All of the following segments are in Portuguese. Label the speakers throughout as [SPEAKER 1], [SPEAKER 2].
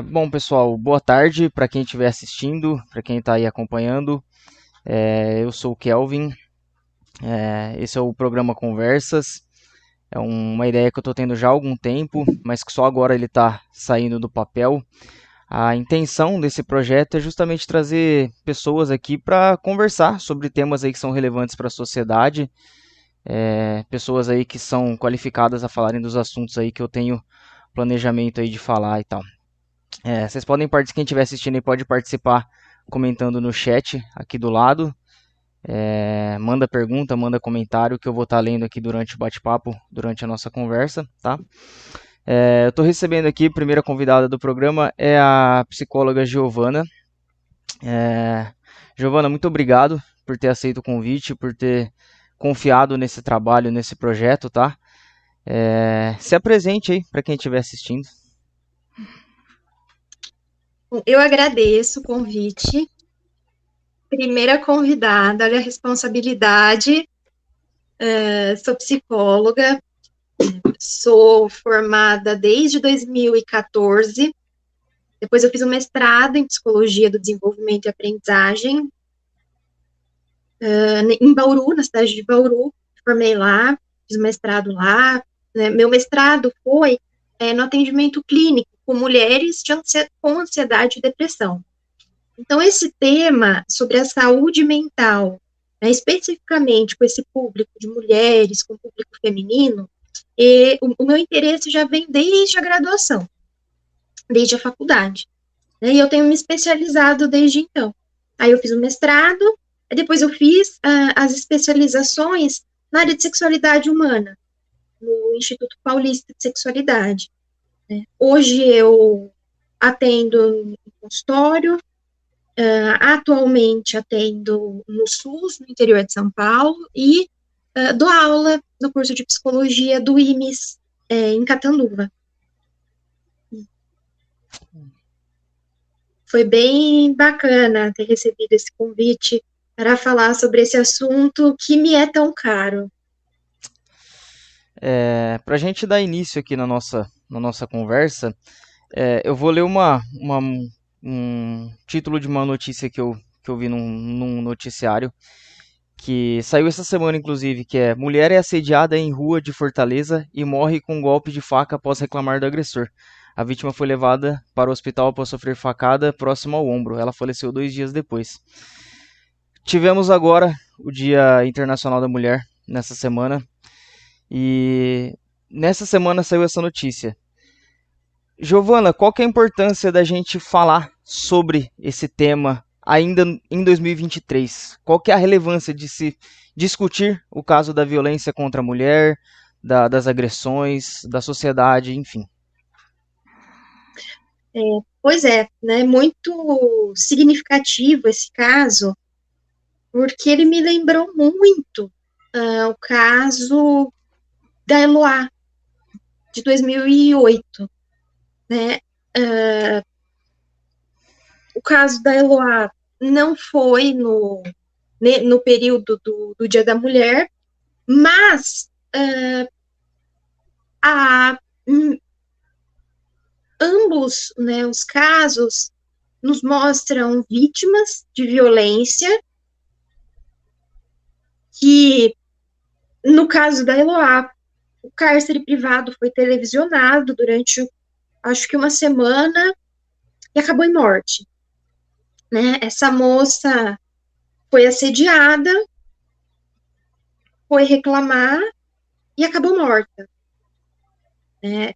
[SPEAKER 1] Bom, pessoal, boa tarde para quem estiver assistindo, para quem está aí acompanhando. Eu sou o Kelvin, esse é o programa Conversas. É uma ideia que eu estou tendo já há algum tempo, mas que só agora ele está saindo do papel. A intenção desse projeto é justamente trazer pessoas aqui para conversar sobre temas aí que são relevantes para a sociedade, pessoas aí que são qualificadas a falarem dos assuntos aí que eu tenho planejamento aí de falar e tal. Vocês podem participar, quem estiver assistindo aí pode participar comentando no chat aqui do lado. Manda pergunta, manda comentário que eu vou estar lendo aqui durante o bate-papo, durante a nossa conversa, tá? Eu estou recebendo aqui, a primeira convidada do programa é a psicóloga Giovana. Giovana, muito obrigado por ter aceito o convite, por ter confiado nesse trabalho, nesse projeto, tá? Se apresente aí para quem estiver assistindo.
[SPEAKER 2] Bom, eu agradeço o convite. Primeira convidada, olha a responsabilidade. Sou psicóloga, sou formada desde 2014. Depois eu fiz um mestrado em psicologia do desenvolvimento e aprendizagem em Bauru, na cidade de Bauru. Formei lá, fiz um mestrado lá. Né? Meu mestrado foi no atendimento clínico com mulheres com ansiedade e depressão. Então, esse tema sobre a saúde mental, né, especificamente com esse público de mulheres, com o público feminino, o meu interesse já vem desde a graduação, desde a faculdade. Né, e eu tenho me especializado desde então. Aí eu fiz o mestrado, depois eu fiz as especializações na área de sexualidade humana, no Instituto Paulista de Sexualidade. Né. Hoje eu atendo em consultório. Atualmente atendo no SUS, no interior de São Paulo, e dou aula no curso de psicologia do IMES, em Catanduva. Foi bem bacana ter recebido esse convite para falar sobre esse assunto que me é tão caro.
[SPEAKER 1] Para a gente dar início aqui na nossa conversa, eu vou ler um título de uma notícia que eu vi num noticiário que saiu essa semana, inclusive, que é: Mulher é assediada em rua de Fortaleza e morre com um golpe de faca após reclamar do agressor. A vítima foi levada para o hospital após sofrer facada próximo ao ombro. Ela faleceu 2 dias depois. Tivemos agora o Dia Internacional da Mulher nessa semana e nessa semana saiu essa notícia. Giovana, qual que é a importância da gente falar sobre esse tema ainda em 2023? Qual que é a relevância de se discutir o caso da violência contra a mulher, das agressões, da sociedade, enfim?
[SPEAKER 2] É, Pois é, né, muito significativo esse caso, porque ele me lembrou muito o caso da Eloá, de 2008, né? O caso da Eloá não foi no período do Dia da Mulher, mas a, ambos, né, os casos nos mostram vítimas de violência que, no caso da Eloá, o cárcere privado foi televisionado durante, acho que uma semana, e acabou em morte. Né? Essa moça foi assediada, foi reclamar e acabou morta. Né?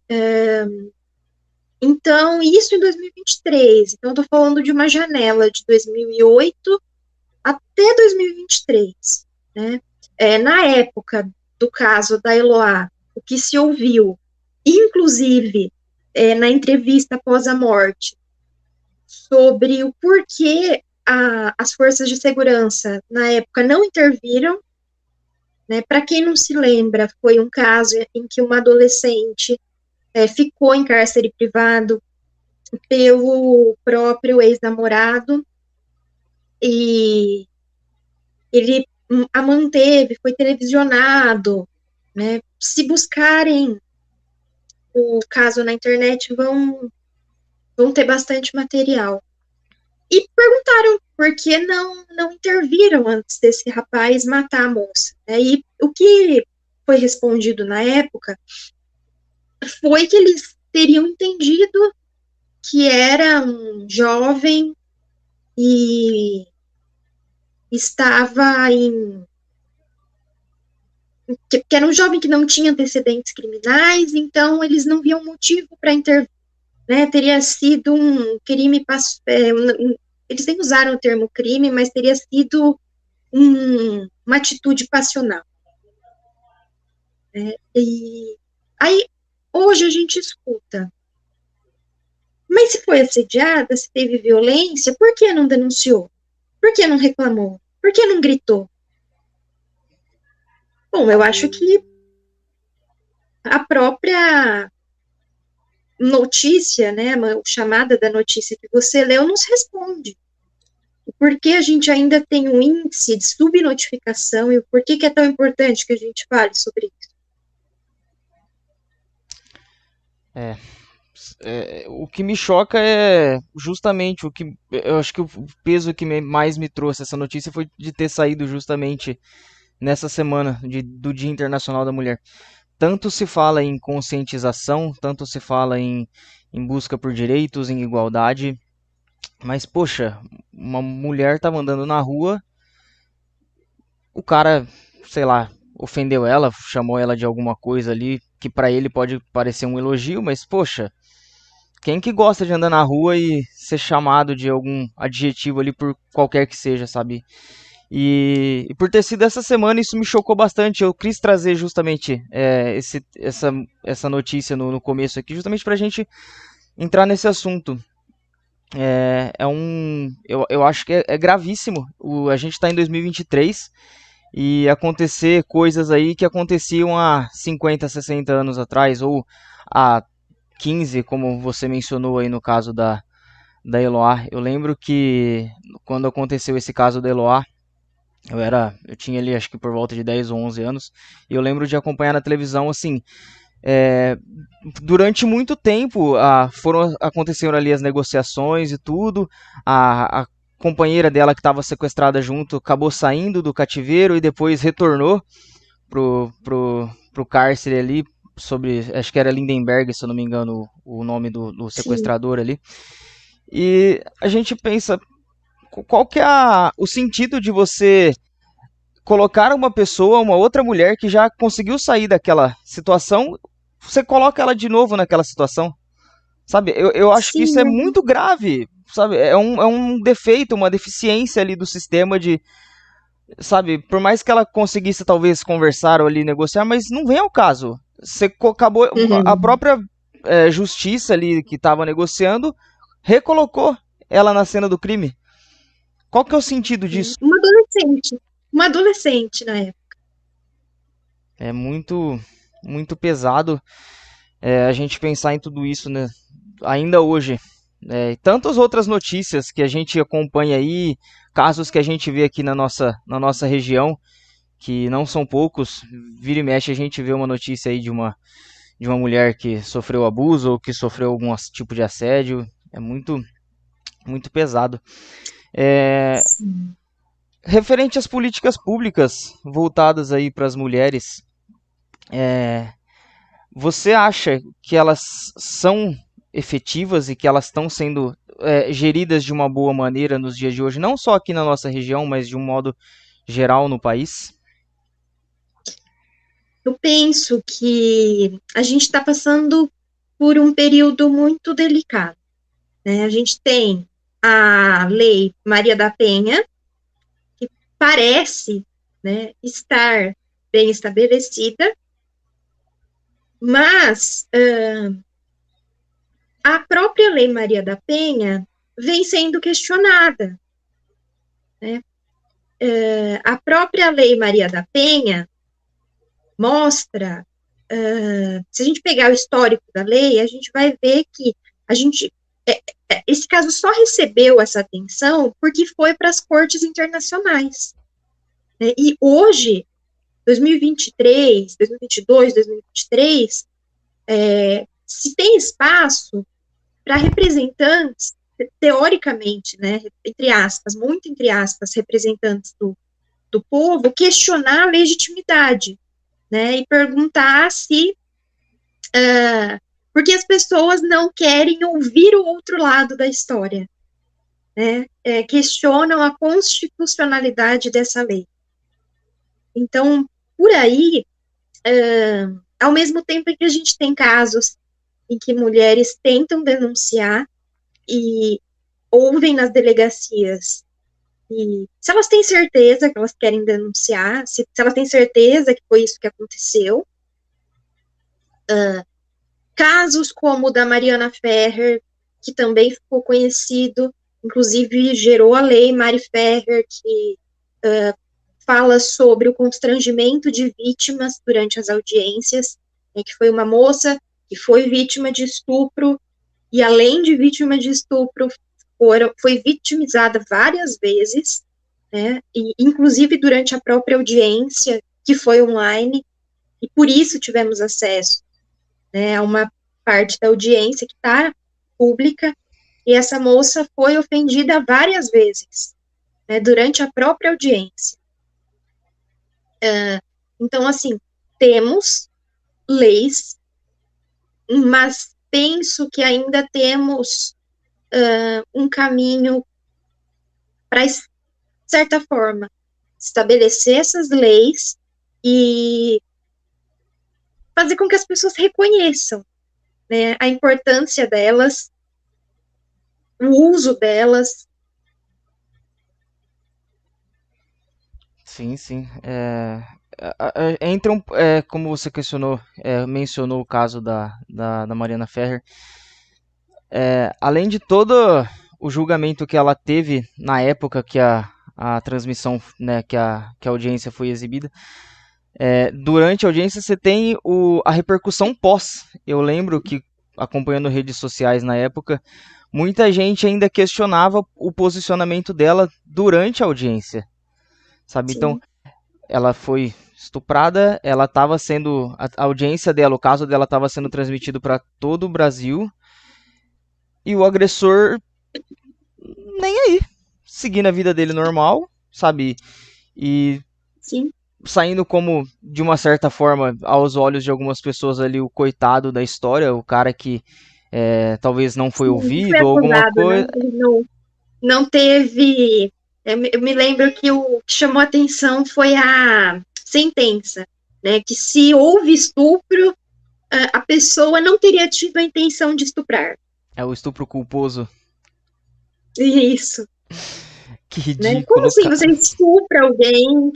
[SPEAKER 2] Então, isso em 2023. Então, eu estou falando de uma janela de 2008 até 2023. Né? Na época do caso da Eloá, o que se ouviu, inclusive na entrevista após a morte, sobre o porquê as forças de segurança na época não interviram. Né? Para quem não se lembra, foi um caso em que uma adolescente ficou em cárcere privado pelo próprio ex-namorado e ele a manteve, foi televisionado. Né? Se buscarem o caso na internet, vão vão ter bastante material. E perguntaram por que não interviram antes desse rapaz matar a moça. E o que foi respondido na época foi que eles teriam entendido que era um jovem e estava que era um jovem que não tinha antecedentes criminais, então eles não viam motivo para intervir, né? Teria sido um crime, eles nem usaram o termo crime, mas teria sido uma atitude passional. E aí, hoje a gente escuta, mas se foi assediada, se teve violência, por que não denunciou? Por que não reclamou? Por que não gritou? Bom, eu acho que a própria notícia, né, a chamada da notícia que você leu, nos responde. Por que a gente ainda tem um índice de subnotificação e o porquê que é tão importante que a gente fale sobre isso?
[SPEAKER 1] O que me choca é justamente o que eu acho que o peso que mais me trouxe essa notícia foi de ter saído justamente nessa semana do Dia Internacional da Mulher. Tanto se fala em conscientização, tanto se fala em busca por direitos, em igualdade, mas poxa, uma mulher tava andando na rua, o cara, sei lá, ofendeu ela, chamou ela de alguma coisa ali que pra ele pode parecer um elogio, mas poxa, quem que gosta de andar na rua e ser chamado de algum adjetivo ali por qualquer que seja, sabe? E por ter sido essa semana, isso me chocou bastante. Eu quis trazer justamente essa notícia no começo aqui, justamente pra gente entrar nesse assunto. Eu acho que é gravíssimo. A gente tá em 2023 e acontecer coisas aí que aconteciam há 50, 60 anos atrás, ou há 15, como você mencionou aí no caso da Eloá. Eu lembro que quando aconteceu esse caso da Eloá, eu tinha ali acho que por volta de 10 ou 11 anos, e eu lembro de acompanhar na televisão, assim, é, durante muito tempo aconteceram ali as negociações e tudo, a companheira dela que estava sequestrada junto acabou saindo do cativeiro e depois retornou pro cárcere ali, acho que era Lindenberg, se eu não me engano, o nome do
[SPEAKER 2] Sim,
[SPEAKER 1] sequestrador ali. E a gente pensa, qual que é o sentido de você colocar uma pessoa, uma outra mulher que já conseguiu sair daquela situação, você coloca ela de novo naquela situação? Sabe, eu acho que isso
[SPEAKER 2] sim,
[SPEAKER 1] é muito grave, sabe? É um defeito, uma deficiência ali do sistema de, sabe, por mais que ela conseguisse talvez conversar ou ali negociar, mas não vem ao caso. Você acabou, a
[SPEAKER 2] uhum.
[SPEAKER 1] própria justiça ali que estava negociando recolocou ela na cena do crime. Qual que é o sentido disso?
[SPEAKER 2] Uma adolescente na época.
[SPEAKER 1] É muito, muito pesado a gente pensar em tudo isso, né? Ainda hoje. E tantas outras notícias que a gente acompanha aí, casos que a gente vê aqui na nossa região, que não são poucos. Vira e mexe a gente vê uma notícia aí de uma mulher que sofreu abuso ou que sofreu algum tipo de assédio. É muito, muito pesado. É,
[SPEAKER 2] Sim.
[SPEAKER 1] referente às políticas públicas voltadas aí para as mulheres, você acha que elas são efetivas e que elas estão sendo geridas de uma boa maneira nos dias de hoje, não só aqui na nossa região, mas de um modo geral no país?
[SPEAKER 2] Eu penso que a gente está passando por um período muito delicado, né? A gente tem a Lei Maria da Penha, que parece, né, estar bem estabelecida, mas a própria Lei Maria da Penha vem sendo questionada, né? A própria Lei Maria da Penha mostra, se a gente pegar o histórico da lei, a gente vai ver que a gente, esse caso só recebeu essa atenção porque foi para as cortes internacionais, né? E hoje, 2023, 2022, 2023, se tem espaço, para representantes, teoricamente, né, entre aspas, muito entre aspas, representantes do povo, questionar a legitimidade, né, e perguntar se porque as pessoas não querem ouvir o outro lado da história, né, questionam a constitucionalidade dessa lei. Então, por aí, ao mesmo tempo em que a gente tem casos em que mulheres tentam denunciar e ouvem nas delegacias, e se elas têm certeza que elas querem denunciar, se elas têm certeza que foi isso que aconteceu, casos como o da Mariana Ferrer, que também ficou conhecido, inclusive gerou a lei Mari Ferrer, que fala sobre o constrangimento de vítimas durante as audiências, que foi uma moça que foi vítima de estupro, e além de vítima de estupro, foi vitimizada várias vezes, né, e inclusive durante a própria audiência, que foi online, e por isso tivemos acesso, né, a uma parte da audiência que está pública, e essa moça foi ofendida várias vezes, né, durante a própria audiência. Então, assim, temos leis, mas penso que ainda temos um caminho para, de certa forma, estabelecer essas leis e fazer com que as pessoas reconheçam, né, a importância delas, o uso delas.
[SPEAKER 1] Sim, sim. Entra como você questionou, mencionou o caso da Mariana Ferrer. Além de todo o julgamento que ela teve na época que a transmissão, né, que a audiência foi exibida, durante a audiência você tem a repercussão pós. Eu lembro que, acompanhando redes sociais na época, muita gente ainda questionava o posicionamento dela durante a audiência, sabe? Então,
[SPEAKER 2] Sim.
[SPEAKER 1] ela foi estuprada, ela estava sendo, a audiência dela, o caso dela estava sendo transmitido para todo o Brasil, e o agressor nem aí, seguindo a vida dele normal, sabe? E
[SPEAKER 2] Sim.
[SPEAKER 1] saindo como, de uma certa forma, aos olhos de algumas pessoas ali, o coitado da história, o cara que talvez não foi
[SPEAKER 2] Sim, foi
[SPEAKER 1] ouvido ou alguma
[SPEAKER 2] acusado, né?
[SPEAKER 1] coisa.
[SPEAKER 2] Ele não teve. Eu me lembro que o que chamou a atenção foi a sentença, né? Que se houve estupro, a pessoa não teria tido a intenção de estuprar.
[SPEAKER 1] É o estupro culposo.
[SPEAKER 2] Isso,
[SPEAKER 1] Que
[SPEAKER 2] né? Como
[SPEAKER 1] ridículo,
[SPEAKER 2] assim você
[SPEAKER 1] cara.
[SPEAKER 2] estupra alguém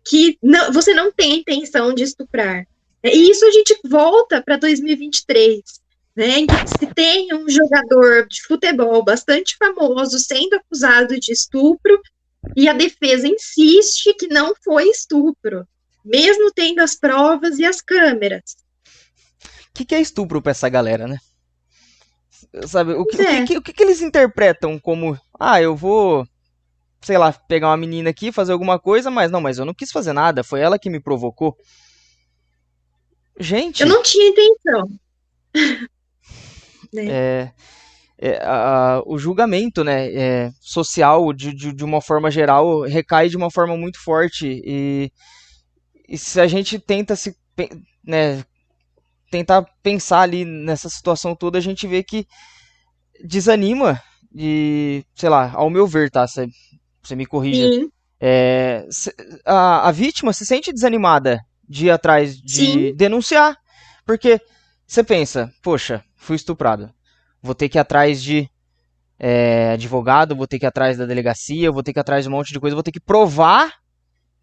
[SPEAKER 2] que não, você não tem a intenção de estuprar? E isso a gente volta para 2023, né, em que se tem um jogador de futebol bastante famoso sendo acusado de estupro e a defesa insiste que não foi estupro, mesmo tendo as provas e as câmeras.
[SPEAKER 1] O que é estupro pra essa galera, né? Sabe, o
[SPEAKER 2] Pois
[SPEAKER 1] que, o que,
[SPEAKER 2] é,
[SPEAKER 1] o que que eles interpretam como, eu vou, sei lá, pegar uma menina aqui, fazer alguma coisa, mas eu não quis fazer nada, foi ela que me provocou.
[SPEAKER 2] eu
[SPEAKER 1] Gente,
[SPEAKER 2] não tinha intenção, né?
[SPEAKER 1] é, o julgamento, né, social, de uma forma geral, recai de uma forma muito forte. E se a gente tenta né, tentar pensar ali nessa situação toda, a gente vê que desanima e, sei lá, ao meu ver, tá? Você me corrija.
[SPEAKER 2] Sim,
[SPEAKER 1] É, a vítima se sente desanimada de ir atrás de
[SPEAKER 2] sim,
[SPEAKER 1] denunciar. Porque você pensa, poxa, fui estuprado. Vou ter que ir atrás de advogado, vou ter que ir atrás da delegacia, vou ter que ir atrás de um monte de coisa, vou ter que provar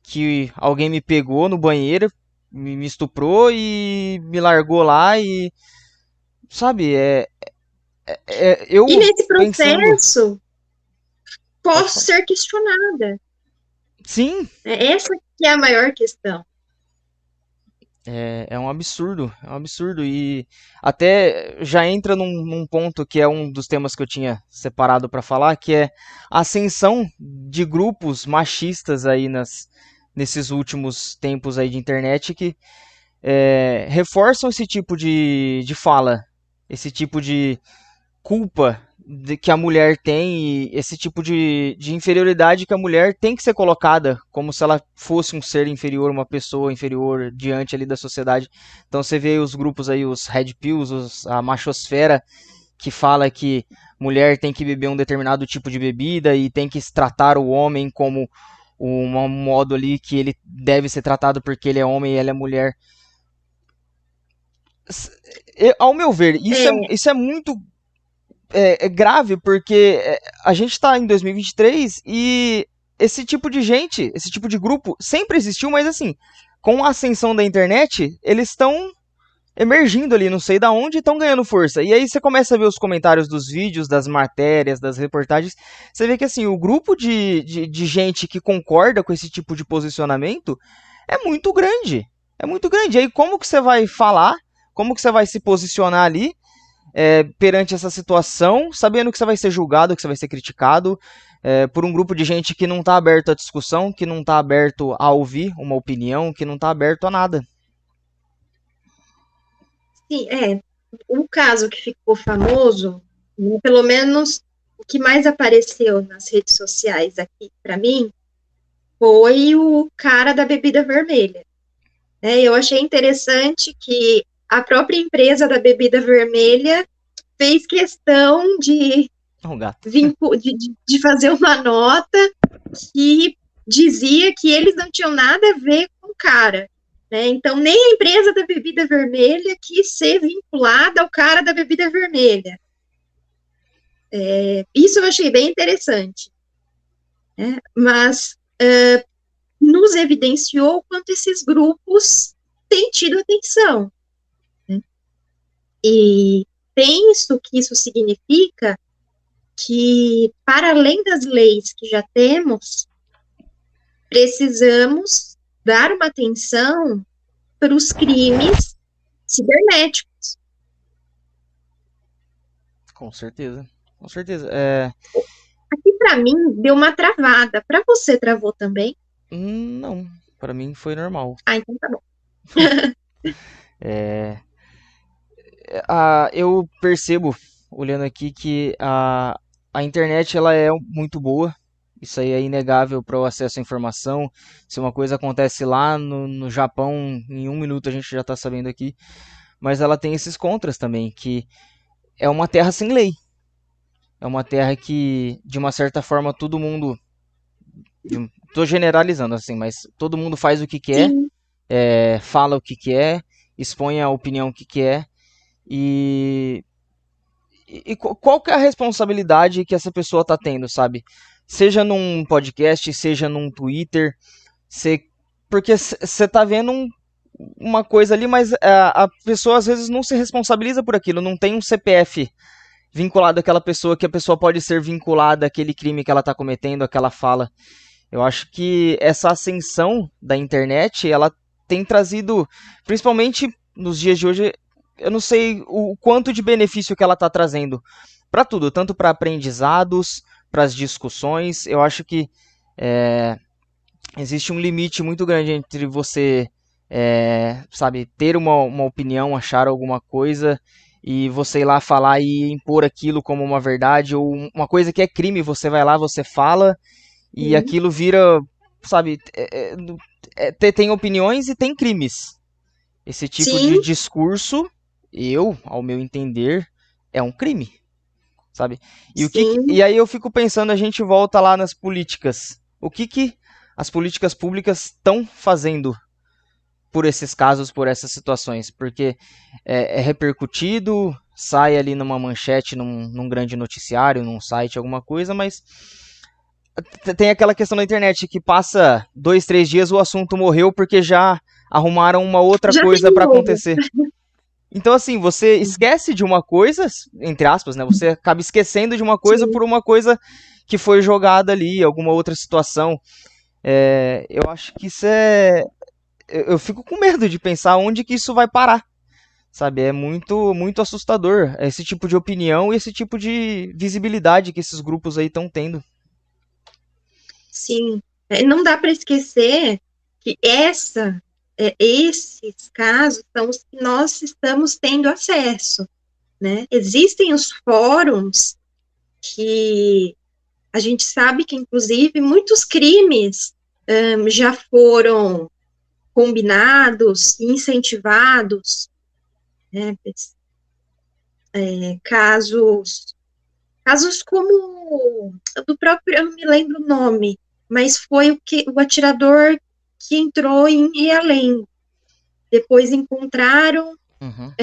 [SPEAKER 1] que alguém me pegou no banheiro, me estuprou e me largou lá e. Sabe,
[SPEAKER 2] e
[SPEAKER 1] eu
[SPEAKER 2] nesse
[SPEAKER 1] pensando.
[SPEAKER 2] processo
[SPEAKER 1] Pode
[SPEAKER 2] posso
[SPEAKER 1] falar.
[SPEAKER 2] ser questionada.
[SPEAKER 1] Sim,
[SPEAKER 2] Essa que é a maior questão.
[SPEAKER 1] é um absurdo, é um absurdo. E até já entra num ponto que é um dos temas que eu tinha separado para falar, que é a ascensão de grupos machistas aí nesses últimos tempos aí de internet que reforçam esse tipo de fala, esse tipo culpa que a mulher tem e esse tipo de inferioridade que a mulher tem que ser colocada como se ela fosse um ser inferior, uma pessoa inferior diante ali da sociedade. Então você vê os grupos aí, os Red Pills, a machosfera, que fala que mulher tem que beber um determinado tipo de bebida e tem que tratar o homem como um modo ali que ele deve ser tratado porque ele é homem e ela é mulher. Ao meu ver, isso é muito grave porque a gente está em 2023 e esse tipo de gente, esse tipo de grupo sempre existiu, mas assim, com a ascensão da internet, eles estão emergindo ali, não sei da onde, estão ganhando força. E aí você começa a ver os comentários dos vídeos, das matérias, das reportagens, você vê que assim, o grupo de gente que concorda com esse tipo de posicionamento é muito grande. É muito grande. E aí como que você vai falar? Como que você vai se posicionar ali perante essa situação, sabendo que você vai ser julgado, que você vai ser criticado por um grupo de gente que não está aberto à discussão, que não está aberto a ouvir uma opinião, que não está aberto a nada.
[SPEAKER 2] Sim, o caso que ficou famoso, né, pelo menos o que mais apareceu nas redes sociais aqui para mim, foi o cara da bebida vermelha. Eu achei interessante que a própria empresa da bebida vermelha fez questão de fazer uma nota que dizia que eles não tinham nada a ver com o cara. Né? Então, nem a empresa da bebida vermelha quis ser vinculada ao cara da bebida vermelha. Isso eu achei bem interessante. Né? Mas nos evidenciou quanto esses grupos têm tido atenção. Né? E penso que isso significa que, para além das leis que já temos, precisamos dar uma atenção para os crimes cibernéticos.
[SPEAKER 1] Com certeza, com certeza.
[SPEAKER 2] Aqui, para mim, deu uma travada. Para você, travou também?
[SPEAKER 1] Não, para mim foi normal.
[SPEAKER 2] Ah, então tá bom.
[SPEAKER 1] Eu percebo, olhando aqui, que a internet ela é muito boa. Isso aí é inegável para o acesso à informação. Se uma coisa acontece lá no Japão, em um minuto a gente já está sabendo aqui. Mas ela tem esses contras também, que é uma terra sem lei. É uma terra que, de uma certa forma, todo mundo. Tô generalizando assim, mas todo mundo faz o que quer, fala o que quer, expõe a opinião que quer. E qual que é a responsabilidade que essa pessoa está tendo, sabe? Seja num podcast, seja num Twitter, cê, porque você tá vendo uma coisa ali, mas a pessoa às vezes não se responsabiliza por aquilo, não tem um CPF vinculado àquela pessoa, que a pessoa pode ser vinculada àquele crime que ela está cometendo, àquela fala. Eu acho que essa ascensão da internet, ela tem trazido, principalmente nos dias de hoje, eu não sei o quanto de benefício que ela está trazendo para tudo, tanto para aprendizados, para as discussões. Eu acho que existe um limite muito grande entre você, sabe, ter uma opinião, achar alguma coisa e você ir lá falar e impor aquilo como uma verdade, ou uma coisa que é crime, você vai lá, você fala e aquilo vira, sabe, tem opiniões e tem crimes. Esse tipo de discurso, ao meu entender, é um crime, sabe? E aí eu fico pensando, a gente volta lá nas políticas. O que as políticas públicas estão fazendo por esses casos, por essas situações? Porque é repercutido, sai ali numa manchete, num grande noticiário, num site, alguma coisa, mas tem aquela questão da internet que passa 2, 3 dias o assunto morreu porque já arrumaram uma outra coisa para acontecer. Então, assim, você esquece de uma coisa, entre aspas, né? Você acaba esquecendo de uma coisa por uma coisa que foi jogada ali, alguma outra situação. Eu acho que isso eu fico com medo de pensar onde que isso vai parar. Sabe, é muito, muito assustador esse tipo de opinião e esse tipo de visibilidade que esses grupos aí estão tendo.
[SPEAKER 2] Sim, não dá para esquecer que esses casos são os que nós estamos tendo acesso. né? Existem os fóruns que a gente sabe que, inclusive, muitos crimes já foram combinados, incentivados, né? Casos como do próprio, eu não me lembro o nome, mas foi o atirador que entrou em Realengo. Depois encontraram,
[SPEAKER 1] Uhum.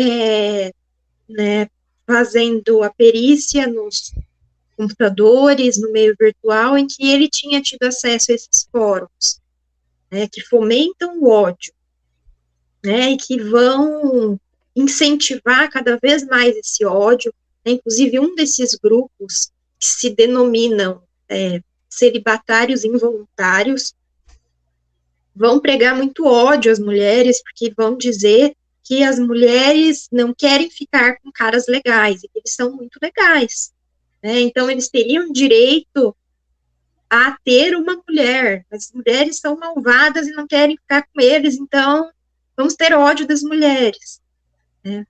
[SPEAKER 2] né, fazendo a perícia nos computadores, no meio virtual, em que ele tinha tido acesso a esses fóruns, né, que fomentam o ódio, né, e que vão incentivar cada vez mais esse ódio, né, inclusive um desses grupos que se denominam celibatários involuntários, vão pregar muito ódio às mulheres, porque vão dizer que as mulheres não querem ficar com caras legais, e que eles são muito legais, né, então eles teriam direito a ter uma mulher, as mulheres são malvadas e não querem ficar com eles, então vamos ter ódio das mulheres, né?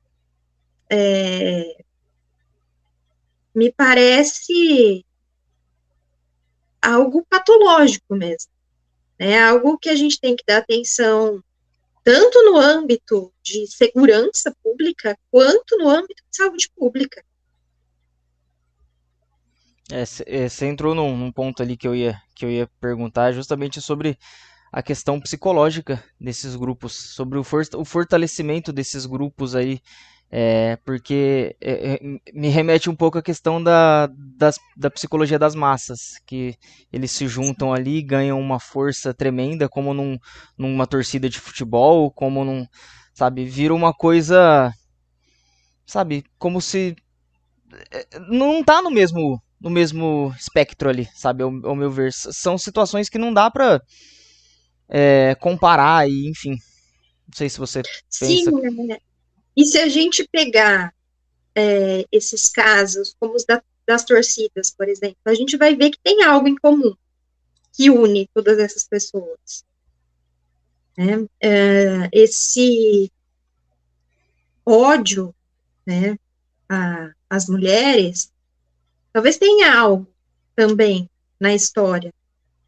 [SPEAKER 2] Me parece algo patológico mesmo, né? Algo que a gente tem que dar atenção tanto no âmbito de segurança pública quanto no âmbito de saúde pública.
[SPEAKER 1] Você entrou num ponto ali que eu ia perguntar justamente sobre a questão psicológica desses grupos, sobre o fortalecimento desses grupos aí, porque me remete um pouco à questão da psicologia das massas, que eles se juntam ali e ganham uma força tremenda, como numa torcida de futebol, como sabe, vira uma coisa, sabe, como se não tá no mesmo espectro ali, sabe, ao meu ver. São situações que não dá pra comparar e, enfim, não sei se você
[SPEAKER 2] Sim,
[SPEAKER 1] pensa.
[SPEAKER 2] né? E se a gente pegar esses casos, como os das torcidas, por exemplo, a gente vai ver que tem algo em comum que une todas essas pessoas, né? Esse ódio, né, às mulheres, talvez tenha algo também na história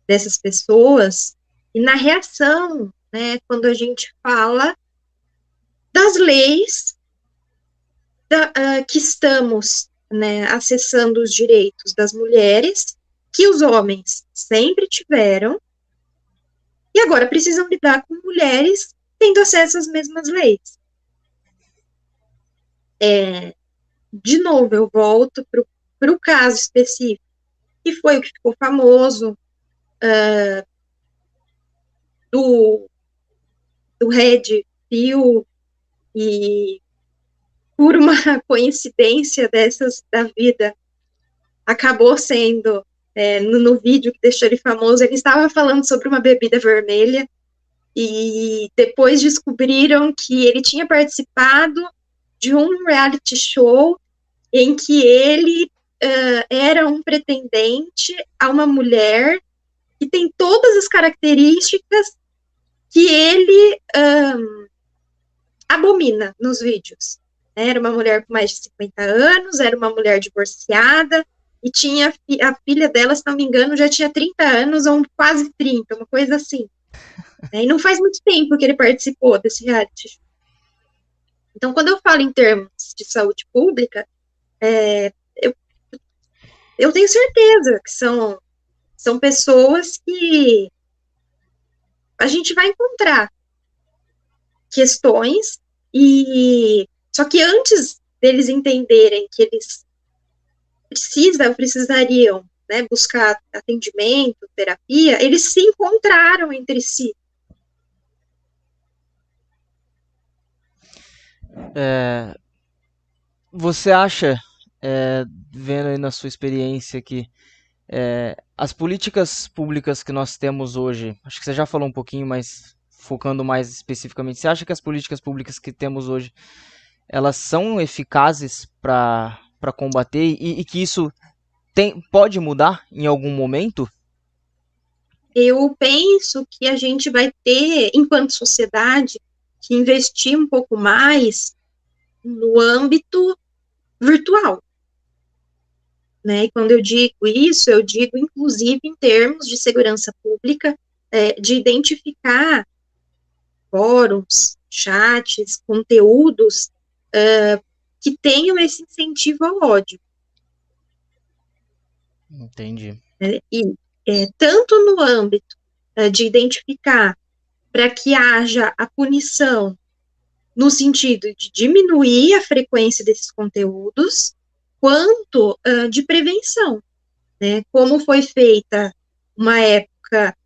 [SPEAKER 2] dessas pessoas e na reação, né, quando a gente fala das leis que estamos, né, acessando os direitos das mulheres, que os homens sempre tiveram, e agora precisam lidar com mulheres tendo acesso às mesmas leis. De novo, eu volto para o caso específico, que foi o que ficou famoso, do Red Pill, e por uma coincidência dessas da vida, acabou sendo, no vídeo que deixou ele famoso, ele estava falando sobre uma bebida vermelha, e depois descobriram que ele tinha participado de um reality show em que ele era um pretendente a uma mulher que tem todas as características que ele abomina nos vídeos. Era uma mulher com mais de 50 anos, era uma mulher divorciada, e tinha a filha dela, se não me engano, já tinha 30 anos, ou quase 30, uma coisa assim. E não faz muito tempo que ele participou desse reality show. Então, quando eu falo em termos de saúde pública, eu tenho certeza que são pessoas que a gente vai encontrar questões, e só que antes deles entenderem que eles precisariam, né, buscar atendimento, terapia, eles se encontraram entre si.
[SPEAKER 1] Você acha, vendo aí na sua experiência, que as políticas públicas que nós temos hoje, acho que você já falou um pouquinho, mas focando mais especificamente, você acha que as políticas públicas que temos hoje, elas são eficazes para combater e que isso pode mudar em algum momento?
[SPEAKER 2] Eu penso que a gente vai ter, enquanto sociedade, que investir um pouco mais no âmbito virtual, né? E quando eu digo isso, eu digo inclusive em termos de segurança pública, de identificar fóruns, chats, conteúdos que tenham esse incentivo ao ódio.
[SPEAKER 1] Entendi.
[SPEAKER 2] E tanto no âmbito de identificar para que haja a punição no sentido de diminuir a frequência desses conteúdos, quanto de prevenção, né? Como foi feita uma época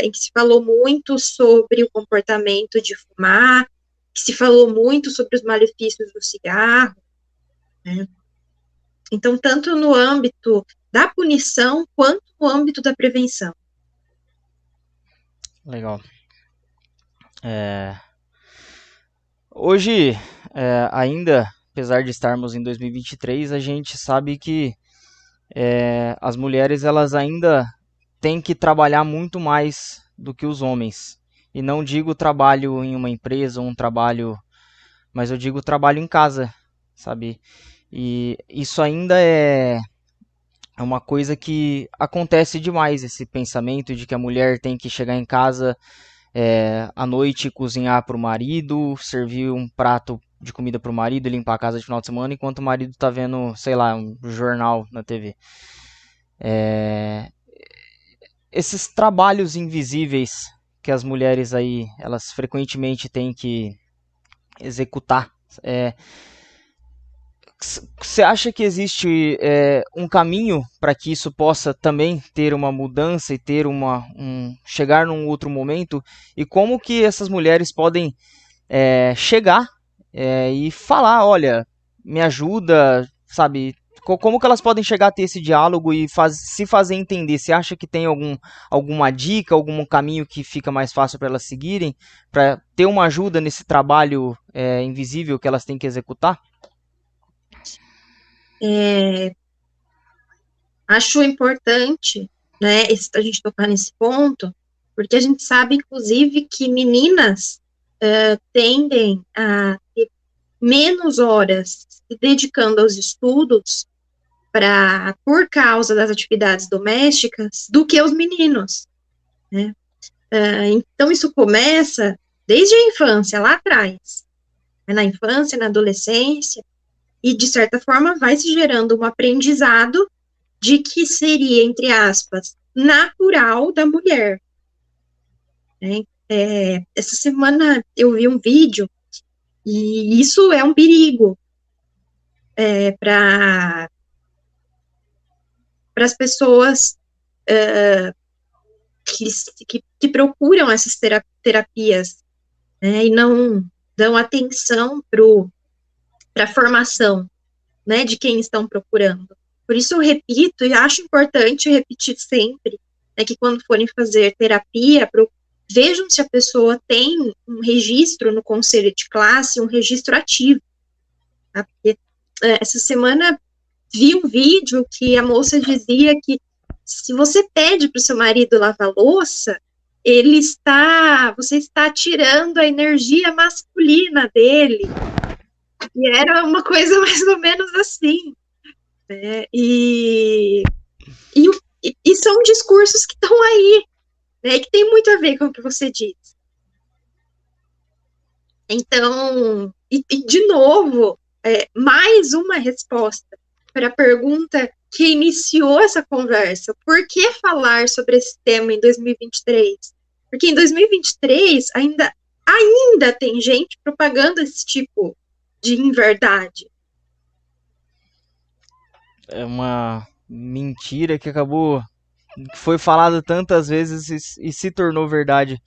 [SPEAKER 2] em que se falou muito sobre o comportamento de fumar, que se falou muito sobre os malefícios do cigarro, né? Então, tanto no âmbito da punição, quanto no âmbito da prevenção.
[SPEAKER 1] Legal. Hoje, ainda, apesar de estarmos em 2023, a gente sabe que as mulheres elas ainda têm que trabalhar muito mais do que os homens. E não digo trabalho em uma empresa, um trabalho, mas eu digo trabalho em casa, sabe? E isso ainda é uma coisa que acontece demais, esse pensamento de que a mulher tem que chegar em casa à noite, cozinhar para o marido, servir um prato de comida para o marido e limpar a casa de final de semana, enquanto o marido tá vendo, sei lá, um jornal na TV. Esses trabalhos invisíveis que as mulheres aí, elas frequentemente têm que executar. Você acha que existe um caminho para que isso possa também ter uma mudança e ter chegar num outro momento? E como que essas mulheres podem chegar e falar, olha, me ajuda, sabe? Como que elas podem chegar a ter esse diálogo e se fazer entender? Você acha que tem alguma dica, algum caminho que fica mais fácil para elas seguirem, para ter uma ajuda nesse trabalho invisível que elas têm que executar?
[SPEAKER 2] Acho importante, né, a gente tocar nesse ponto, porque a gente sabe, inclusive, que meninas tendem a ter menos horas se dedicando aos estudos por causa das atividades domésticas do que os meninos, né? Então, isso começa desde a infância, lá atrás, né, na infância, na adolescência, e, de certa forma, vai se gerando um aprendizado de que seria, entre aspas, natural da mulher. Né? Essa semana eu vi um vídeo, e isso é um perigo para as pessoas que procuram essas terapias, né, e não dão atenção para a formação, né, de quem estão procurando. Por isso eu repito, e acho importante repetir sempre, né, que quando forem fazer terapia, vejam se a pessoa tem um registro no conselho de classe, um registro ativo. Tá? Porque, essa semana vi um vídeo que a moça dizia que se você pede para o seu marido lavar louça, você está tirando a energia masculina dele. E era uma coisa mais ou menos assim. Né? E são discursos que estão aí, né? Que tem muito a ver com o que você diz. Então, de novo, mais uma resposta para a pergunta que iniciou essa conversa. Por que falar sobre esse tema em 2023? Porque em 2023 ainda tem gente propagando esse tipo de inverdade.
[SPEAKER 1] É uma mentira que foi falada tantas vezes e se tornou verdade.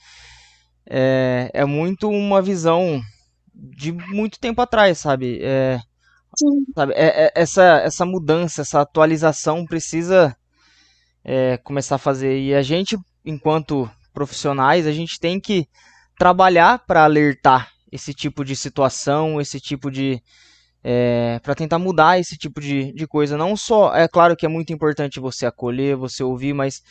[SPEAKER 1] É muito uma visão de muito tempo atrás, sabe? Sabe? Essa mudança, essa atualização precisa começar a fazer. E a gente, enquanto profissionais, a gente tem que trabalhar para alertar esse tipo de situação, esse tipo de para tentar mudar esse tipo de coisa. Não só, é claro que é muito importante você acolher, você ouvir, mas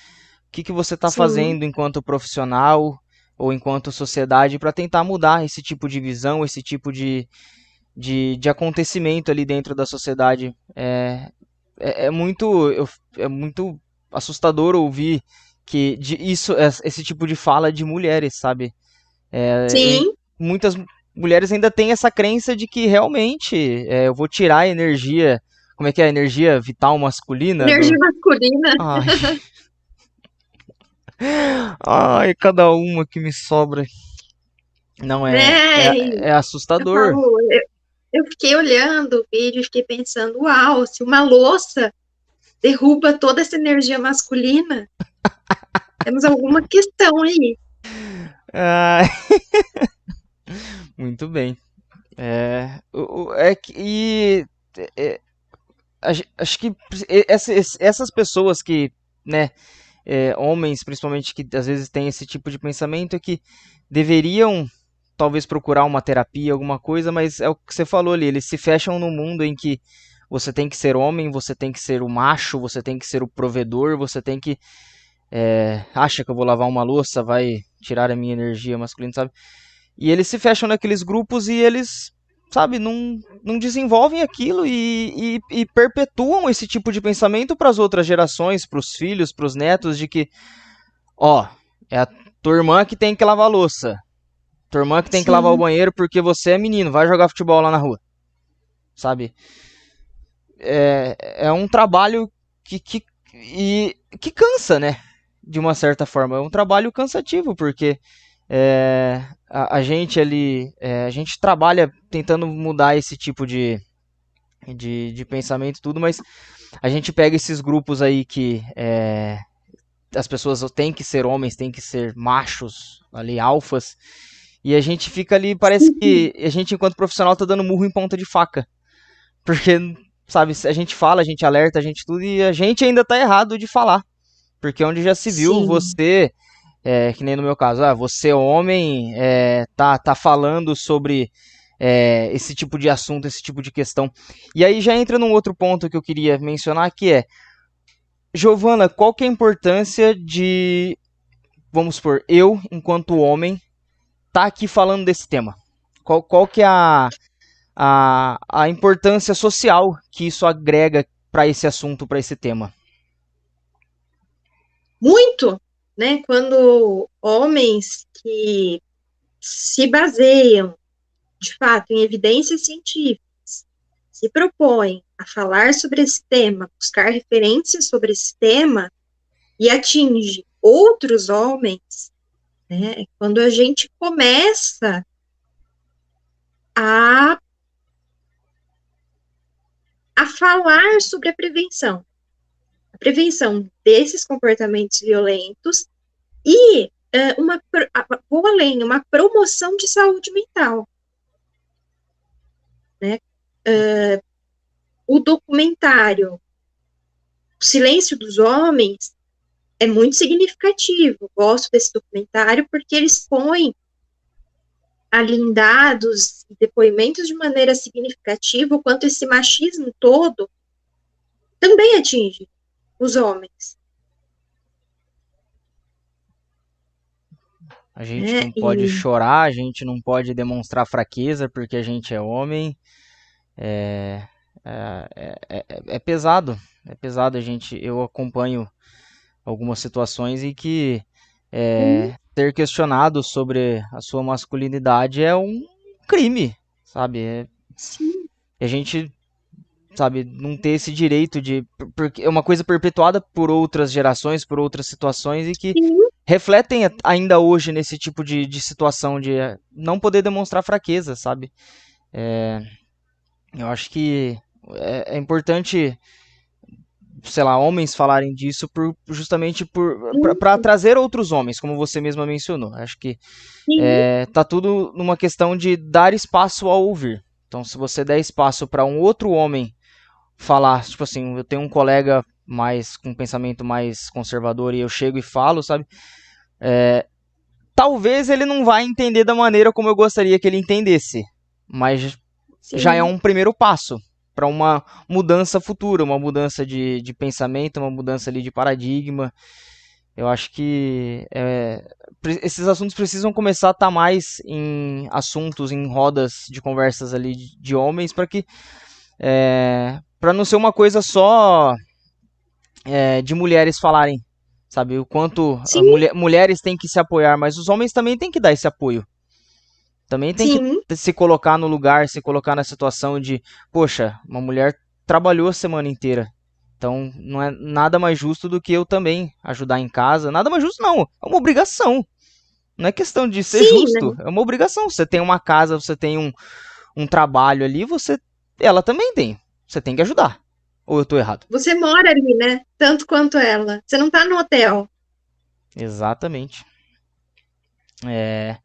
[SPEAKER 1] o que você está
[SPEAKER 2] Sim.
[SPEAKER 1] fazendo enquanto profissional ou enquanto sociedade para tentar mudar esse tipo de visão, esse tipo de acontecimento ali dentro da sociedade. É muito, é muito assustador ouvir que esse tipo de fala de mulheres, sabe?
[SPEAKER 2] Sim,
[SPEAKER 1] Muitas mulheres ainda têm essa crença de que realmente eu vou tirar a energia, como é que é, a energia vital masculina
[SPEAKER 2] energia
[SPEAKER 1] do...
[SPEAKER 2] masculina.
[SPEAKER 1] Ai, ai, cada uma que me sobra. Não,
[SPEAKER 2] Né? E
[SPEAKER 1] é
[SPEAKER 2] eu
[SPEAKER 1] assustador.
[SPEAKER 2] falo, eu fiquei olhando o vídeo e fiquei pensando, uau, se uma louça derruba toda essa energia masculina, temos alguma questão aí.
[SPEAKER 1] Ah, muito bem. É que, é, acho que essas pessoas que, né, homens principalmente que às vezes têm esse tipo de pensamento é que deveriam talvez procurar uma terapia, alguma coisa, mas é o que você falou ali, eles se fecham no mundo em que você tem que ser homem, você tem que ser o macho, você tem que ser o provedor, você tem que acha que eu vou lavar uma louça, vai tirar a minha energia masculina, sabe? E eles se fecham naqueles grupos e eles, sabe, não desenvolvem aquilo e perpetuam esse tipo de pensamento para as outras gerações, para os filhos, para os netos, de que, ó, é a tua irmã que tem que lavar a louça, tua irmã que tem que lavar o
[SPEAKER 2] Sim,
[SPEAKER 1] banheiro porque você é menino, vai jogar futebol lá na rua, sabe? É um trabalho que cansa, né? De uma certa forma. É um trabalho cansativo, porque a gente ali, a gente trabalha tentando mudar esse tipo de pensamento e tudo, mas a gente pega esses grupos aí que as pessoas têm que ser homens, têm que ser machos, ali, alfas, e a gente fica ali, parece
[SPEAKER 2] sim,
[SPEAKER 1] que a gente, enquanto profissional, tá dando murro em ponta de faca. Porque, sabe, a gente fala, a gente alerta, a gente tudo, e a gente ainda tá errado de falar. Porque onde já se viu
[SPEAKER 2] sim.
[SPEAKER 1] você, que nem no meu caso, você homem, tá falando sobre esse tipo de assunto, esse tipo de questão. E aí já entra num outro ponto que eu queria mencionar, que é, Giovana, qual que é a importância de, vamos supor, eu, enquanto homem, tá aqui falando desse tema? Qual que é a importância social que isso agrega para esse assunto, para esse tema?
[SPEAKER 2] Muito, né? Quando homens que se baseiam, de fato, em evidências científicas, se propõem a falar sobre esse tema, buscar referências sobre esse tema e atinge outros homens, né? Quando a gente começa a, a falar sobre a prevenção desses comportamentos violentos e vou além, uma promoção de saúde mental, né? O documentário O Silêncio dos Homens é muito significativo. Gosto desse documentário porque eles põem ali em dados e depoimentos de maneira significativa o quanto esse machismo todo também atinge os homens,
[SPEAKER 1] A gente
[SPEAKER 2] né?
[SPEAKER 1] não pode
[SPEAKER 2] E
[SPEAKER 1] chorar, a gente não pode demonstrar fraqueza porque a gente é homem. É, é pesado, é pesado. Eu acompanho algumas situações em que ter questionado sobre a sua masculinidade é um crime, sabe?
[SPEAKER 2] sim,
[SPEAKER 1] E a gente, sabe, não ter esse direito de. Porque é uma coisa perpetuada por outras gerações, por outras situações e que
[SPEAKER 2] sim,
[SPEAKER 1] refletem ainda hoje nesse tipo de situação de não poder demonstrar fraqueza, sabe? Eu acho que é importante, sei lá, homens falarem disso justamente para trazer outros homens, como você mesma mencionou. Acho que
[SPEAKER 2] sim,
[SPEAKER 1] tá tudo numa questão de dar espaço ao ouvir. Então, se você der espaço para um outro homem falar, tipo assim, eu tenho um colega mais com um pensamento mais conservador e eu chego e falo, sabe? Talvez ele não vai entender da maneira como eu gostaria que ele entendesse, mas já é
[SPEAKER 2] sim,
[SPEAKER 1] um primeiro passo para uma mudança futura, uma mudança de pensamento, uma mudança ali de paradigma. Eu acho que esses assuntos precisam começar a estar mais em assuntos, em rodas de conversas ali de homens, para não ser uma coisa só de mulheres falarem, sabe? O quanto
[SPEAKER 2] Sim,
[SPEAKER 1] mulheres têm que se apoiar, mas os homens também têm que dar esse apoio. Também tem que
[SPEAKER 2] sim,
[SPEAKER 1] se colocar no lugar, se colocar na situação de, poxa, uma mulher trabalhou a semana inteira. Então não é nada mais justo do que eu também ajudar em casa. Nada mais justo não, é uma obrigação. Não é questão de ser
[SPEAKER 2] sim, né?
[SPEAKER 1] justo, é uma obrigação. Você tem uma casa, você tem um trabalho ali, ela também tem. Você tem que ajudar. Ou eu tô errado?
[SPEAKER 2] Você mora ali, né? Tanto quanto ela. Você não tá no hotel.
[SPEAKER 1] Exatamente. É,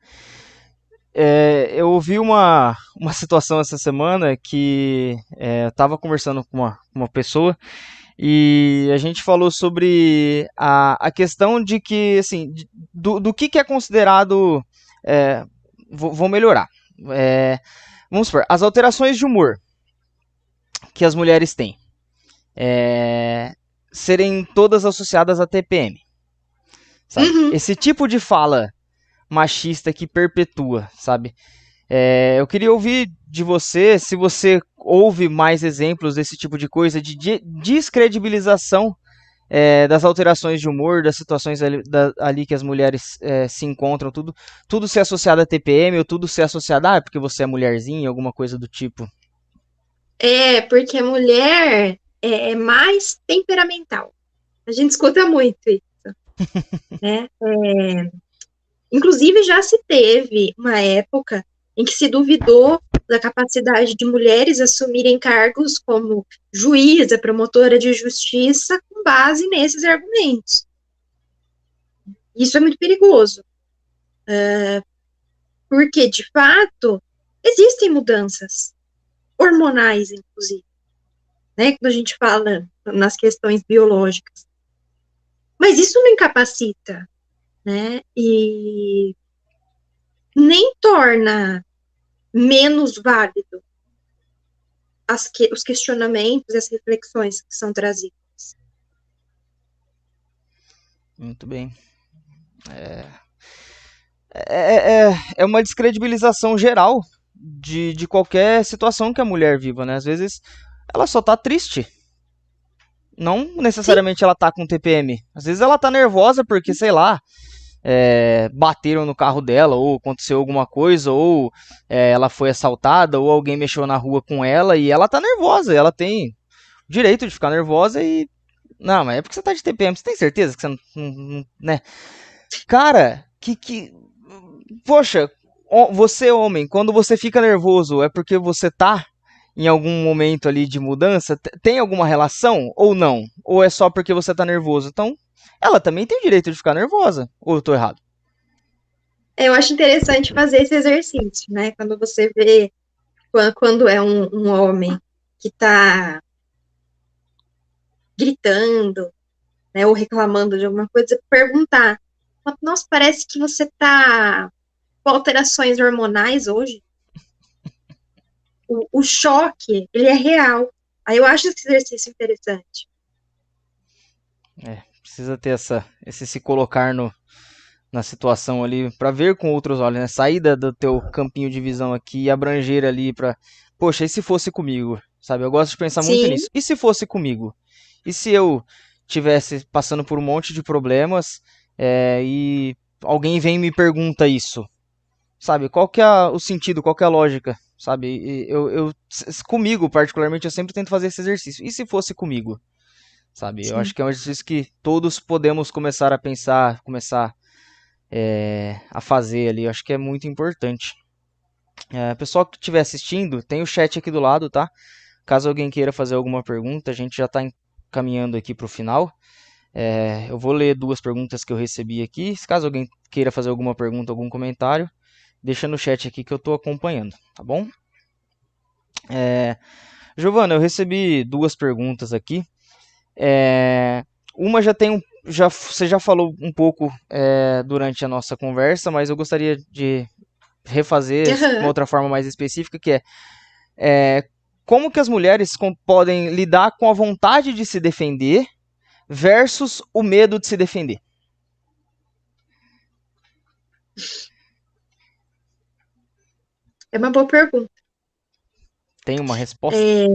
[SPEAKER 1] eu ouvi uma situação essa semana que eu estava conversando com uma pessoa e a gente falou sobre a questão de que, assim, do que é considerado. é, vou melhorar. É, vamos supor, as alterações de humor que as mulheres têm serem todas associadas a TPM, sabe?
[SPEAKER 2] Uhum.
[SPEAKER 1] Esse tipo de fala machista que perpetua, sabe? Eu queria ouvir de você se você ouve mais exemplos desse tipo de coisa, de descredibilização das alterações de humor, das situações ali que as mulheres se encontram, tudo ser associado a TPM ou tudo ser associado, é porque você é mulherzinha, alguma coisa do tipo.
[SPEAKER 2] É, porque a mulher é mais temperamental. A gente escuta muito isso, né? Inclusive, já se teve uma época em que se duvidou da capacidade de mulheres assumirem cargos como juíza, promotora de justiça, com base nesses argumentos. Isso é muito perigoso, porque, de fato, existem mudanças hormonais, inclusive, né? Quando a gente fala nas questões biológicas. Mas isso não incapacita, né? E nem torna menos válido os questionamentos, as reflexões que são trazidas.
[SPEAKER 1] Muito bem. É uma descredibilização geral de qualquer situação que a mulher viva, né? Às vezes ela só tá triste. Não
[SPEAKER 2] Sim,
[SPEAKER 1] necessariamente ela tá com TPM. Às vezes ela tá nervosa porque, sei lá, bateram no carro dela, ou aconteceu alguma coisa, ou ela foi assaltada, ou alguém mexeu na rua com ela e ela tá nervosa. Ela tem direito de ficar nervosa e. Não, mas é porque você tá de TPM. Você tem certeza que você né? Cara, Poxa, você, homem, quando você fica nervoso, é porque você tá em algum momento ali de mudança? Tem alguma relação ou não? Ou é só porque você tá nervoso? Então, ela também tem o direito de ficar nervosa. Ou eu tô errado?
[SPEAKER 2] eu acho interessante fazer esse exercício, né? Quando você vê, quando é um homem que está gritando, né, ou reclamando de alguma coisa, perguntar: nossa, parece que você está com alterações hormonais hoje. O choque, ele é real. Aí eu acho esse exercício interessante.
[SPEAKER 1] Precisa ter esse se colocar na situação ali pra ver com outros olhos, né? Sair do teu campinho de visão aqui e abranger ali pra. Poxa, e se fosse comigo? Sabe? Eu gosto de pensar muito
[SPEAKER 2] Sim,
[SPEAKER 1] nisso. E se fosse comigo? E se eu tivesse passando por um monte de problemas e alguém vem e me pergunta isso? Sabe? Qual que é o sentido, qual que é a lógica? Sabe? Comigo, particularmente, eu sempre tento fazer esse exercício. E se fosse comigo? Sabe? Eu acho
[SPEAKER 2] sim.
[SPEAKER 1] que é um exercício que todos podemos começar a pensar, começar a fazer ali. Eu acho que é muito importante. Pessoal que estiver assistindo, tem o chat aqui do lado, tá? Caso alguém queira fazer alguma pergunta, a gente já está caminhando aqui para o final. Eu vou ler duas perguntas que eu recebi aqui. Se caso alguém queira fazer alguma pergunta, algum comentário, deixa no chat aqui que eu estou acompanhando, tá bom? Giovana, eu recebi duas perguntas aqui. Uma você já falou um pouco durante a nossa conversa, mas eu gostaria de refazer de uma
[SPEAKER 2] Uhum.
[SPEAKER 1] outra forma mais específica, que como que as mulheres podem lidar com a vontade de se defender versus o medo de se defender.
[SPEAKER 2] É uma boa pergunta.
[SPEAKER 1] Tem uma resposta?
[SPEAKER 2] É,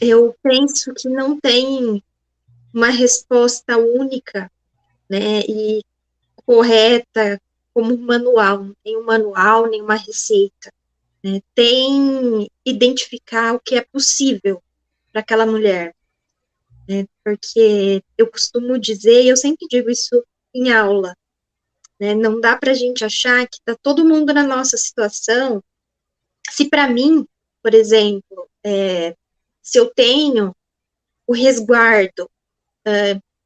[SPEAKER 2] eu penso que não tem uma resposta única, né, e correta como um manual. Não tem um manual, nem uma receita. Né? Tem identificar o que é possível para aquela mulher. Né? Porque eu costumo dizer, e eu sempre digo isso em aula, né? Não dá para a gente achar que está todo mundo na nossa situação. Se para mim, por exemplo, se eu tenho o resguardo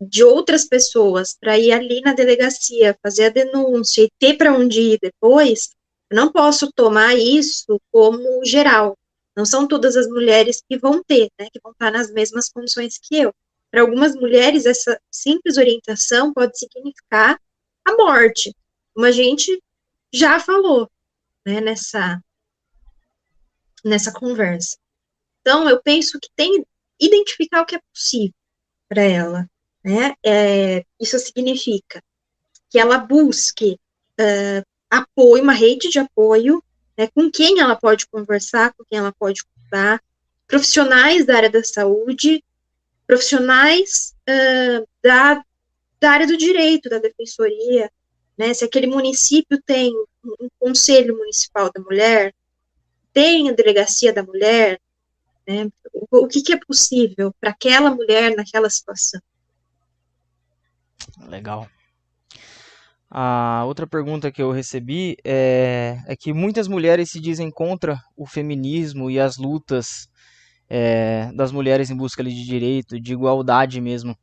[SPEAKER 2] de outras pessoas para ir ali na delegacia, fazer a denúncia e ter para onde ir depois, eu não posso tomar isso como geral. Não são todas as mulheres que vão ter, né, que vão estar nas mesmas condições que eu. Para algumas mulheres, essa simples orientação pode significar a morte, como a gente já falou, né, nessa conversa. Então, eu penso que tem identificar o que é possível para ela, né? Isso significa que ela busque apoio, uma rede de apoio, né, com quem ela pode conversar, com quem ela pode contar, profissionais da área da saúde, profissionais da área do direito, da defensoria, né? Se aquele município tem um conselho municipal da mulher, tem a delegacia da mulher, né? O que é possível para aquela mulher naquela situação?
[SPEAKER 1] Legal. A outra pergunta que eu recebi é que muitas mulheres se dizem contra o feminismo e as lutas das mulheres em busca ali de direito, de igualdade mesmo.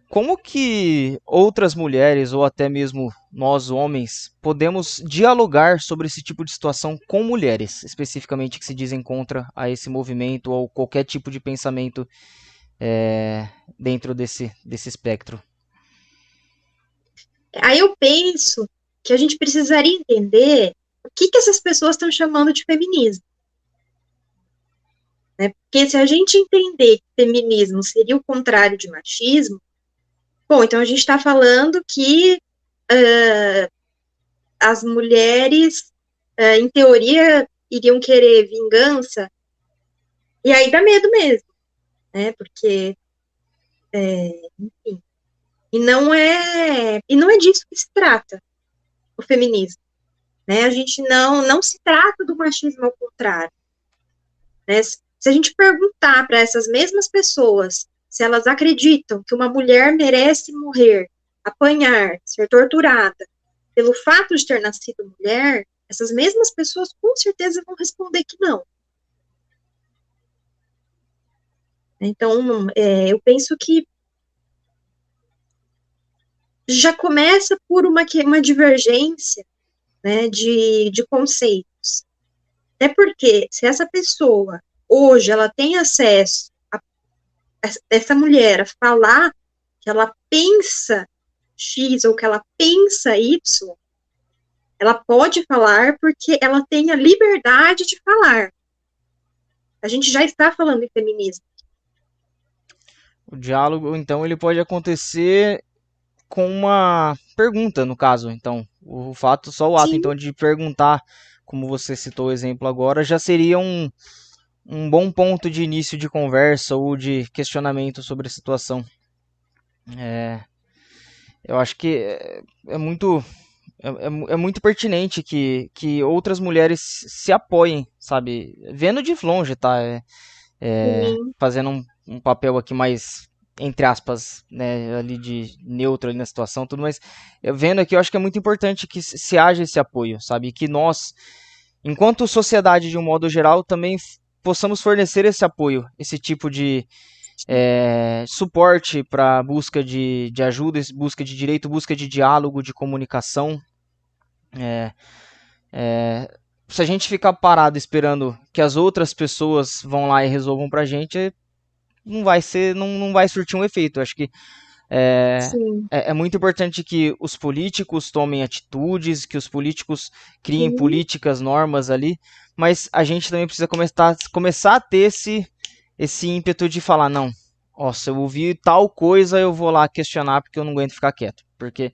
[SPEAKER 1] Como que outras mulheres, ou até mesmo nós homens, podemos dialogar sobre esse tipo de situação com mulheres, especificamente que se dizem contra a esse movimento ou qualquer tipo de pensamento dentro desse espectro?
[SPEAKER 2] Aí eu penso que a gente precisaria entender o que essas pessoas estão chamando de feminismo. Né? Porque se a gente entender que feminismo seria o contrário de machismo, bom, então a gente está falando que as mulheres, em teoria, iriam querer vingança, e aí dá medo mesmo, né? Porque, enfim, e não é disso que se trata o feminismo. Né? A gente não se trata do machismo ao contrário. Né? Se a gente perguntar para essas mesmas pessoas se elas acreditam que uma mulher merece morrer, apanhar, ser torturada, pelo fato de ter nascido mulher, essas mesmas pessoas com certeza vão responder que não. Então, eu penso que já começa por uma divergência, né, de conceitos. Até porque, se essa pessoa, hoje, ela tem acesso a essa mulher a falar que ela pensa X ou que ela pensa Y, ela pode falar porque ela tem a liberdade de falar. A gente já está falando em feminismo.
[SPEAKER 1] O diálogo, então, ele pode acontecer com uma pergunta, no caso. Então, só o ato,
[SPEAKER 2] Sim,
[SPEAKER 1] então, de perguntar, como você citou o exemplo agora, já seria um bom ponto de início de conversa ou de questionamento sobre a situação. Eu acho que é muito é muito pertinente que outras mulheres se apoiem, sabe? Vendo de longe, tá?
[SPEAKER 2] sim,
[SPEAKER 1] Fazendo um papel aqui mais, entre aspas, né, ali de neutro ali na situação, tudo, mas vendo aqui, eu acho que é muito importante que se haja esse apoio, sabe? Que nós, enquanto sociedade de um modo geral, também possamos fornecer esse apoio, esse tipo de suporte para busca de ajuda, busca de direito, busca de diálogo, de comunicação. Se a gente ficar parado esperando que as outras pessoas vão lá e resolvam pra gente, não vai surtir um efeito. Eu acho que
[SPEAKER 2] sim,
[SPEAKER 1] é muito importante que os políticos tomem atitudes, que os políticos criem
[SPEAKER 2] sim,
[SPEAKER 1] políticas, normas ali, mas a gente também precisa começar a ter esse ímpeto de falar, não, ó, se eu ouvir tal coisa, eu vou lá questionar porque eu não aguento ficar quieto. Porque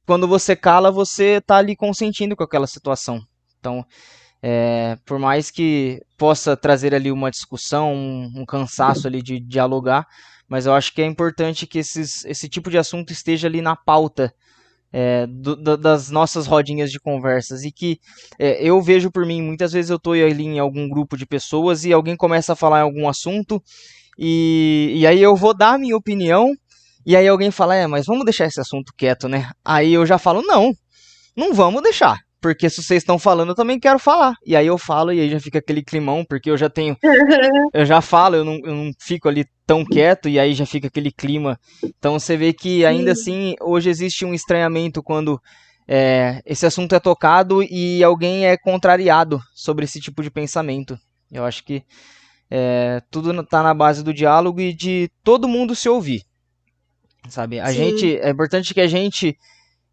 [SPEAKER 1] Quando você cala, você tá ali consentindo com aquela situação. Então, por mais que possa trazer ali uma discussão, um cansaço ali de dialogar, mas eu acho que é importante que esse tipo de assunto esteja ali na pauta das nossas rodinhas de conversas. E que eu vejo por mim, muitas vezes eu estou ali em algum grupo de pessoas e alguém começa a falar em algum assunto e aí eu vou dar a minha opinião e aí alguém fala, mas vamos deixar esse assunto quieto, né? Aí eu já falo, não, não vamos deixar. Porque se vocês estão falando, eu também quero falar. E aí eu falo, e aí já fica aquele climão, porque eu já tenho. Eu já falo, eu não fico ali tão quieto, e aí já fica aquele clima. Então você vê que ainda
[SPEAKER 2] Sim,
[SPEAKER 1] assim, hoje existe um estranhamento quando esse assunto é tocado e alguém é contrariado sobre esse tipo de pensamento. Eu acho que tudo está na base do diálogo e de todo mundo se ouvir, sabe?
[SPEAKER 2] sim,
[SPEAKER 1] É importante que a gente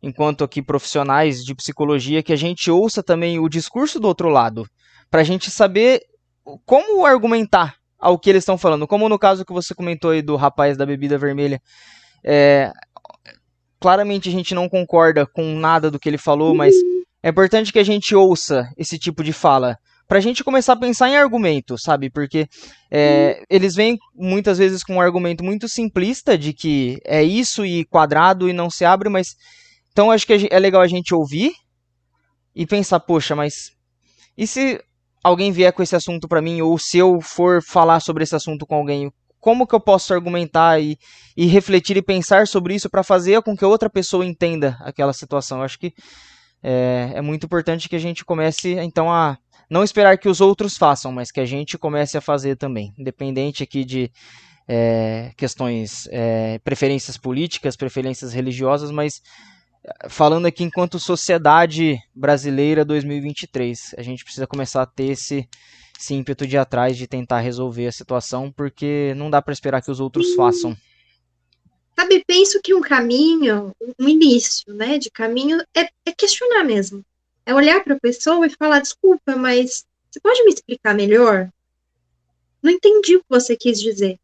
[SPEAKER 1] enquanto aqui profissionais de psicologia, que a gente ouça também o discurso do outro lado, para a gente saber como argumentar ao que eles estão falando. Como no caso que você comentou aí do rapaz da bebida vermelha, é, claramente a gente não concorda com nada do que ele falou, mas é importante que a gente ouça esse tipo de fala para a gente começar a pensar em argumento, sabe? Porque eles vêm muitas vezes com um argumento muito simplista de que é isso e quadrado e não se abre, mas então acho que é legal a gente ouvir e pensar, poxa, mas e se alguém vier com esse assunto para mim, ou se eu for falar sobre esse assunto com alguém, como que eu posso argumentar e refletir e pensar sobre isso para fazer com que outra pessoa entenda aquela situação? Eu acho que é muito importante que a gente comece, então, a não esperar que os outros façam, mas que a gente comece a fazer também, independente aqui de questões, preferências políticas, preferências religiosas, mas falando aqui enquanto sociedade brasileira 2023, a gente precisa começar a ter esse ímpeto de ir atrás, de tentar resolver a situação, porque não dá para esperar que os outros façam.
[SPEAKER 2] sim. Sabe, penso que um caminho, um início, né, de caminho é questionar mesmo. É olhar para a pessoa e falar, desculpa, mas você pode me explicar melhor? Não entendi o que você quis dizer.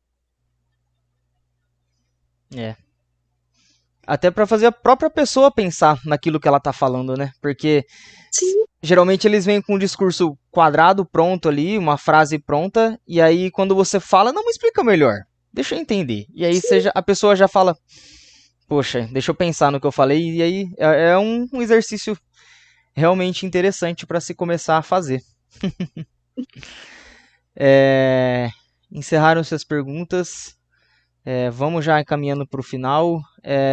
[SPEAKER 1] É. Até para fazer a própria pessoa pensar naquilo que ela tá falando, né? Porque
[SPEAKER 2] Sim,
[SPEAKER 1] geralmente eles vêm com um discurso quadrado pronto ali, uma frase pronta, e aí quando você fala, não me explica melhor. Deixa eu entender. E aí
[SPEAKER 2] sim.
[SPEAKER 1] a pessoa já fala, poxa, deixa eu pensar no que eu falei, e aí é um exercício realmente interessante para se começar a fazer. É, encerraram-se as perguntas. Vamos já encaminhando para o final.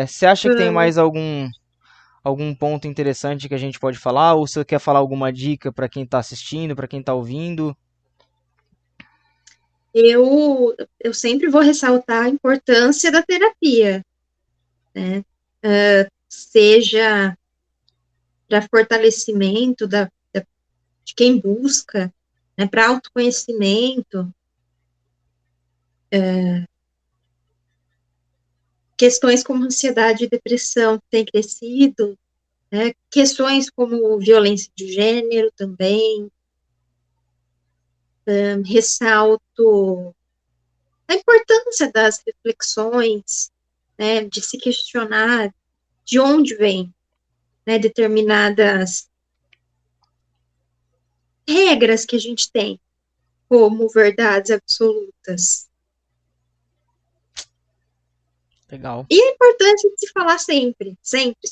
[SPEAKER 1] Você acha que tem
[SPEAKER 2] Vamos.
[SPEAKER 1] mais algum ponto interessante que a gente pode falar? Ou você quer falar alguma dica para quem está assistindo, para quem está ouvindo?
[SPEAKER 2] Eu sempre vou ressaltar a importância da terapia, né? Seja para fortalecimento de quem busca, né? Para autoconhecimento, questões como ansiedade e depressão têm crescido, né? Questões como violência de gênero também. Ressalto a importância das reflexões, né? De se questionar de onde vem, né? Determinadas regras que a gente tem como verdades absolutas.
[SPEAKER 1] Legal.
[SPEAKER 2] E é importante se falar sempre, sempre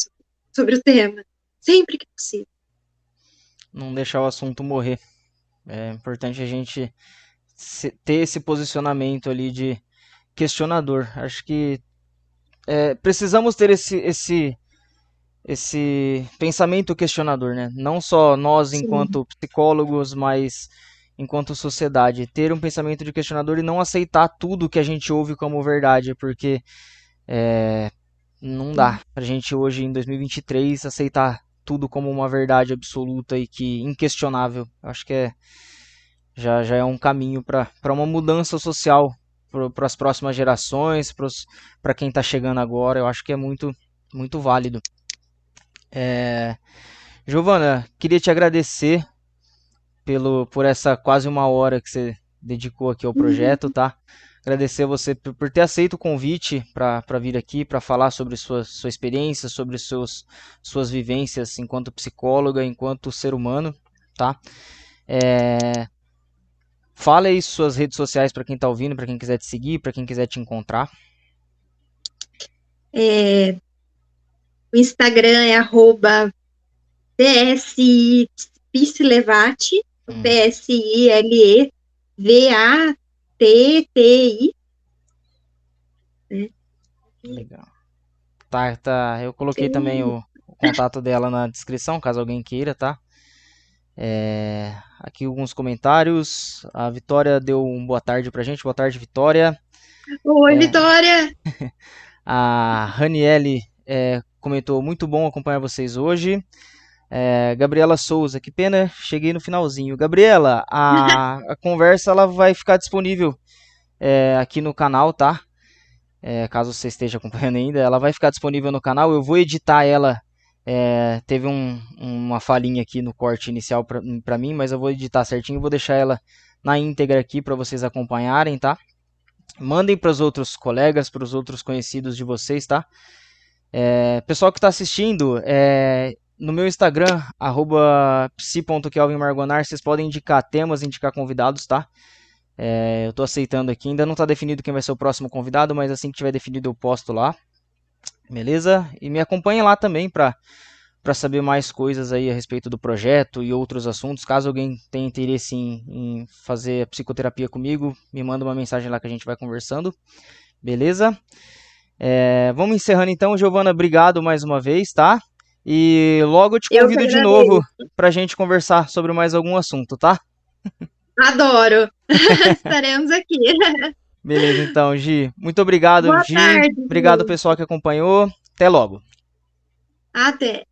[SPEAKER 2] sobre o tema, sempre que possível.
[SPEAKER 1] Não deixar o assunto morrer. É importante a gente ter esse posicionamento ali de questionador. Acho que precisamos ter esse pensamento questionador, né? Não só nós
[SPEAKER 2] Sim,
[SPEAKER 1] enquanto psicólogos, mas enquanto sociedade. Ter um pensamento de questionador e não aceitar tudo que a gente ouve como verdade, porque não dá pra gente hoje, em 2023, aceitar tudo como uma verdade absoluta e que inquestionável. Acho que já é um caminho para uma mudança social para as próximas gerações, para quem está chegando agora. Eu acho que é muito válido. Giovana, queria te agradecer por essa quase uma hora que você dedicou aqui ao projeto, tá? Agradecer a você por ter aceito o convite para vir aqui, para falar sobre sua experiência, sobre suas vivências enquanto psicóloga, enquanto ser humano, tá? Fala aí suas redes sociais para quem está ouvindo, para quem quiser te seguir, para quem quiser te encontrar.
[SPEAKER 2] O Instagram é @PSI PSILEVATTI.
[SPEAKER 1] Legal. Tá. Eu coloquei também o contato dela na descrição, caso alguém queira, tá? Aqui alguns comentários. A Vitória deu um boa tarde pra gente. Boa tarde, Vitória.
[SPEAKER 2] Oi, Vitória!
[SPEAKER 1] A Raniele comentou: muito bom acompanhar vocês hoje. Gabriela Souza, que pena, cheguei no finalzinho. Gabriela, a conversa ela vai ficar disponível aqui no canal, tá? Caso você esteja acompanhando ainda, ela vai ficar disponível no canal. Eu vou editar ela. Teve uma falhinha aqui no corte inicial para mim, mas eu vou editar certinho e vou deixar ela na íntegra aqui para vocês acompanharem, tá? Mandem para os outros colegas, para os outros conhecidos de vocês, tá? Pessoal que está assistindo, no meu Instagram, @psi.kelvinmargonar, vocês podem indicar temas, indicar convidados, tá? Eu tô aceitando aqui, ainda não tá definido quem vai ser o próximo convidado, mas assim que tiver definido eu posto lá, beleza? E me acompanhem lá também para saber mais coisas aí a respeito do projeto e outros assuntos. Caso alguém tenha interesse em fazer a psicoterapia comigo, me manda uma mensagem lá que a gente vai conversando, beleza? Vamos encerrando então, Giovana, obrigado mais uma vez, tá? E logo eu te convido de novo pra gente conversar sobre mais algum assunto, tá?
[SPEAKER 2] Adoro! Estaremos aqui.
[SPEAKER 1] Beleza, então, Gi. Muito obrigado,
[SPEAKER 2] Boa
[SPEAKER 1] Gi.
[SPEAKER 2] tarde,
[SPEAKER 1] Obrigado,
[SPEAKER 2] Gi.
[SPEAKER 1] pessoal que acompanhou. Até logo.
[SPEAKER 2] Até.